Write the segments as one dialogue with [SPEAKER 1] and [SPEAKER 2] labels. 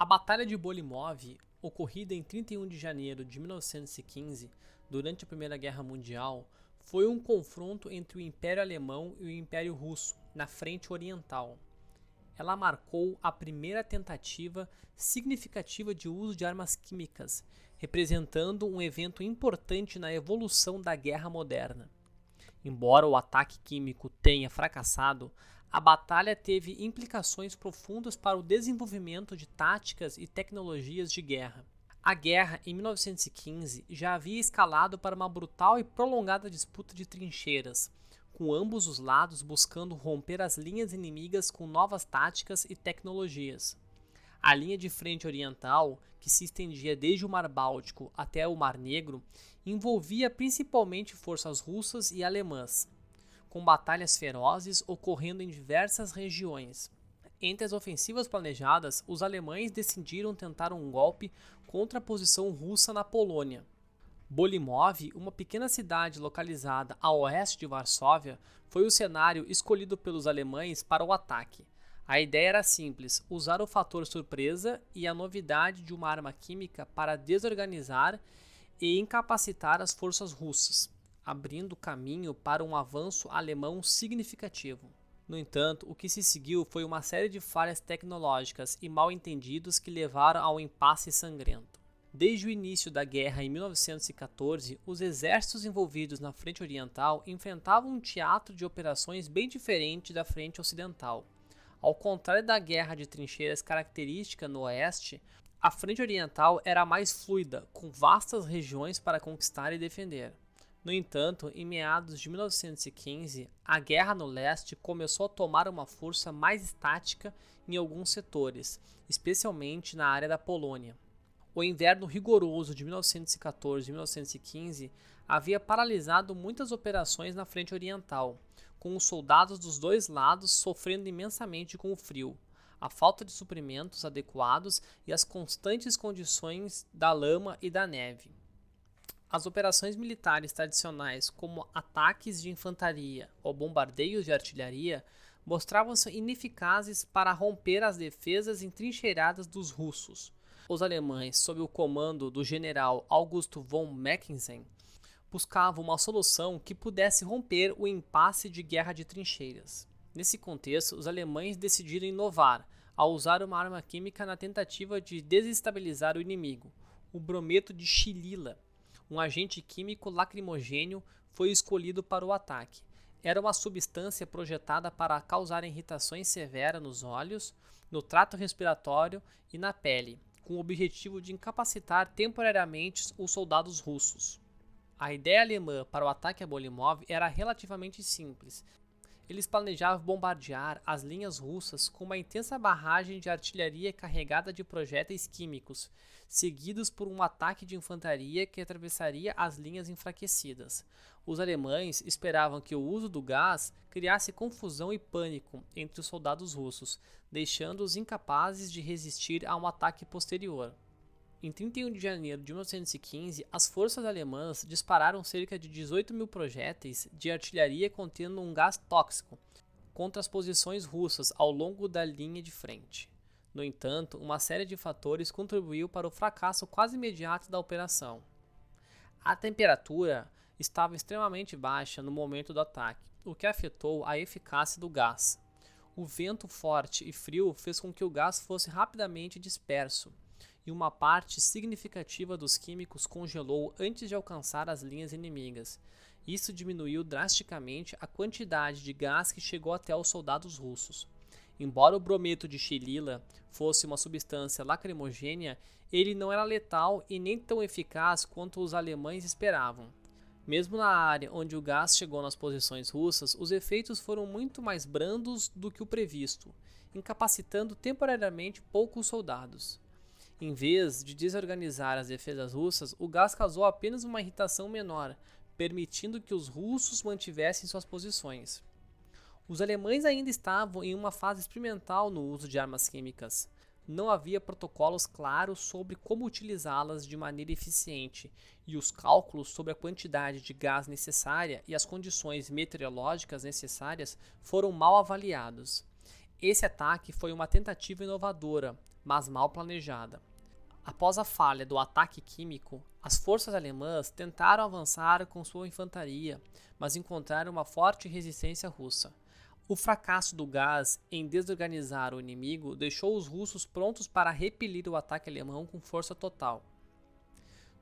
[SPEAKER 1] A Batalha de Bolimov, ocorrida em 31 de janeiro de 1915, durante a Primeira Guerra Mundial, foi um confronto entre o Império Alemão e o Império Russo, na frente oriental. Ela marcou a primeira tentativa significativa de uso de armas químicas, representando um evento importante na evolução da guerra moderna. Embora o ataque químico tenha fracassado, a batalha teve implicações profundas para o desenvolvimento de táticas e tecnologias de guerra. A guerra, em 1915, já havia escalado para uma brutal e prolongada disputa de trincheiras, com ambos os lados buscando romper as linhas inimigas com novas táticas e tecnologias. A linha de frente oriental, que se estendia desde o Mar Báltico até o Mar Negro, envolvia principalmente forças russas e alemãs, com batalhas ferozes ocorrendo em diversas regiões. Entre as ofensivas planejadas, os alemães decidiram tentar um golpe contra a posição russa na Polônia. Bolimov, uma pequena cidade localizada a oeste de Varsóvia, foi o cenário escolhido pelos alemães para o ataque. A ideia era simples: usar o fator surpresa e a novidade de uma arma química para desorganizar e incapacitar as forças russas, abrindo caminho para um avanço alemão significativo. No entanto, o que se seguiu foi uma série de falhas tecnológicas e mal-entendidos que levaram ao impasse sangrento. Desde o início da guerra em 1914, os exércitos envolvidos na frente oriental enfrentavam um teatro de operações bem diferente da frente ocidental. Ao contrário da guerra de trincheiras característica no oeste, a frente oriental era mais fluida, com vastas regiões para conquistar e defender. No entanto, em meados de 1915, a guerra no leste começou a tomar uma força mais estática em alguns setores, especialmente na área da Polônia. O inverno rigoroso de 1914 e 1915 havia paralisado muitas operações na frente oriental, com os soldados dos dois lados sofrendo imensamente com o frio, a falta de suprimentos adequados e as constantes condições da lama e da neve. As operações militares tradicionais, como ataques de infantaria ou bombardeios de artilharia, mostravam-se ineficazes para romper as defesas entrincheiradas dos russos. Os alemães, sob o comando do general Augusto von Mackensen, buscavam uma solução que pudesse romper o impasse de guerra de trincheiras. Nesse contexto, os alemães decidiram inovar ao usar uma arma química na tentativa de desestabilizar o inimigo. O brometo de xilila, um agente químico lacrimogêneo, foi escolhido para o ataque. Era uma substância projetada para causar irritações severas nos olhos, no trato respiratório e na pele, com o objetivo de incapacitar temporariamente os soldados russos. A ideia alemã para o ataque a Bolimov era relativamente simples. Eles planejavam bombardear as linhas russas com uma intensa barragem de artilharia carregada de projéteis químicos, seguidos por um ataque de infantaria que atravessaria as linhas enfraquecidas. Os alemães esperavam que o uso do gás criasse confusão e pânico entre os soldados russos, deixando-os incapazes de resistir a um ataque posterior. Em 31 de janeiro de 1915, as forças alemãs dispararam cerca de 18 mil projéteis de artilharia contendo um gás tóxico contra as posições russas ao longo da linha de frente. No entanto, uma série de fatores contribuiu para o fracasso quase imediato da operação. A temperatura estava extremamente baixa no momento do ataque, o que afetou a eficácia do gás. O vento forte e frio fez com que o gás fosse rapidamente disperso, e uma parte significativa dos químicos congelou antes de alcançar as linhas inimigas. Isso diminuiu drasticamente a quantidade de gás que chegou até os soldados russos. Embora o brometo de xilila fosse uma substância lacrimogênea, ele não era letal e nem tão eficaz quanto os alemães esperavam. Mesmo na área onde o gás chegou nas posições russas, os efeitos foram muito mais brandos do que o previsto, incapacitando temporariamente poucos soldados. Em vez de desorganizar as defesas russas, o gás causou apenas uma irritação menor, permitindo que os russos mantivessem suas posições. Os alemães ainda estavam em uma fase experimental no uso de armas químicas. Não havia protocolos claros sobre como utilizá-las de maneira eficiente, e os cálculos sobre a quantidade de gás necessária e as condições meteorológicas necessárias foram mal avaliados. Esse ataque foi uma tentativa inovadora, mas mal planejada. Após a falha do ataque químico, as forças alemãs tentaram avançar com sua infantaria, mas encontraram uma forte resistência russa. O fracasso do gás em desorganizar o inimigo deixou os russos prontos para repelir o ataque alemão com força total.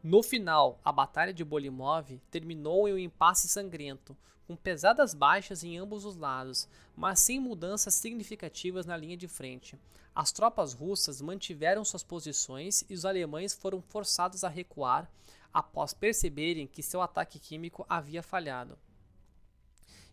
[SPEAKER 1] No final, a Batalha de Bolimov terminou em um impasse sangrento, com pesadas baixas em ambos os lados, mas sem mudanças significativas na linha de frente. As tropas russas mantiveram suas posições e os alemães foram forçados a recuar após perceberem que seu ataque químico havia falhado.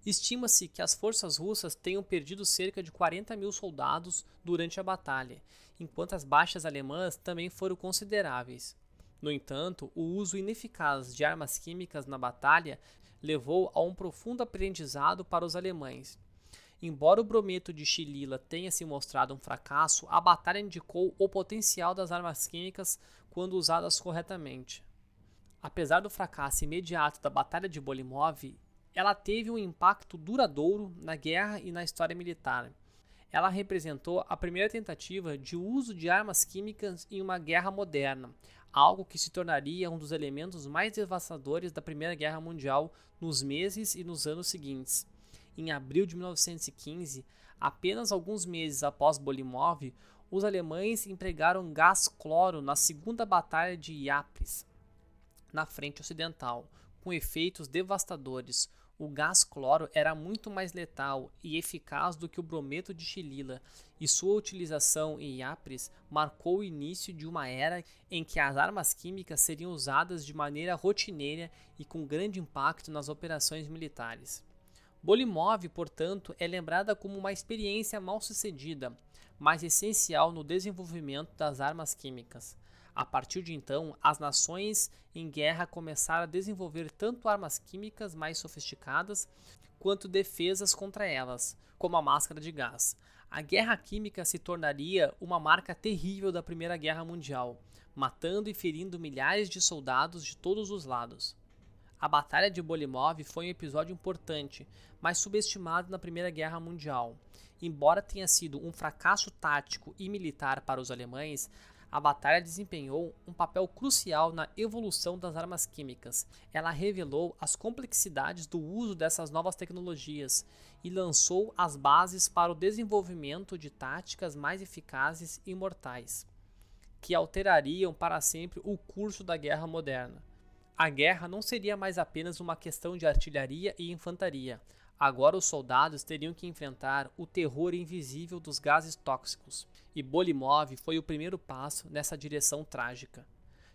[SPEAKER 1] Estima-se que as forças russas tenham perdido cerca de 40.000 soldados durante a batalha, enquanto as baixas alemãs também foram consideráveis. No entanto, o uso ineficaz de armas químicas na batalha levou a um profundo aprendizado para os alemães. Embora o brometo de Xilila tenha se mostrado um fracasso, a batalha indicou o potencial das armas químicas quando usadas corretamente. Apesar do fracasso imediato da Batalha de Bolimov, ela teve um impacto duradouro na guerra e na história militar. Ela representou a primeira tentativa de uso de armas químicas em uma guerra moderna, algo que se tornaria um dos elementos mais devastadores da Primeira Guerra Mundial nos meses e nos anos seguintes. Em abril de 1915, apenas alguns meses após Bolimov, os alemães empregaram gás cloro na Segunda Batalha de Ypres, na frente ocidental, com efeitos devastadores. O gás cloro era muito mais letal e eficaz do que o brometo de Xilila, e sua utilização em Ypres marcou o início de uma era em que as armas químicas seriam usadas de maneira rotineira e com grande impacto nas operações militares. Bolimov, portanto, é lembrada como uma experiência mal-sucedida, mas essencial no desenvolvimento das armas químicas. A partir de então, as nações em guerra começaram a desenvolver tanto armas químicas mais sofisticadas quanto defesas contra elas, como a máscara de gás. A guerra química se tornaria uma marca terrível da Primeira Guerra Mundial, matando e ferindo milhares de soldados de todos os lados. A Batalha de Bolimov foi um episódio importante, mas subestimado na Primeira Guerra Mundial. Embora tenha sido um fracasso tático e militar para os alemães, a batalha desempenhou um papel crucial na evolução das armas químicas. Ela revelou as complexidades do uso dessas novas tecnologias e lançou as bases para o desenvolvimento de táticas mais eficazes e mortais, que alterariam para sempre o curso da guerra moderna. A guerra não seria mais apenas uma questão de artilharia e infantaria. Agora os soldados teriam que enfrentar o terror invisível dos gases tóxicos, e Bolimov foi o primeiro passo nessa direção trágica.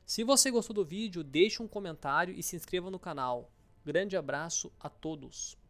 [SPEAKER 1] Se você gostou do vídeo, deixe um comentário e se inscreva no canal. Grande abraço a todos!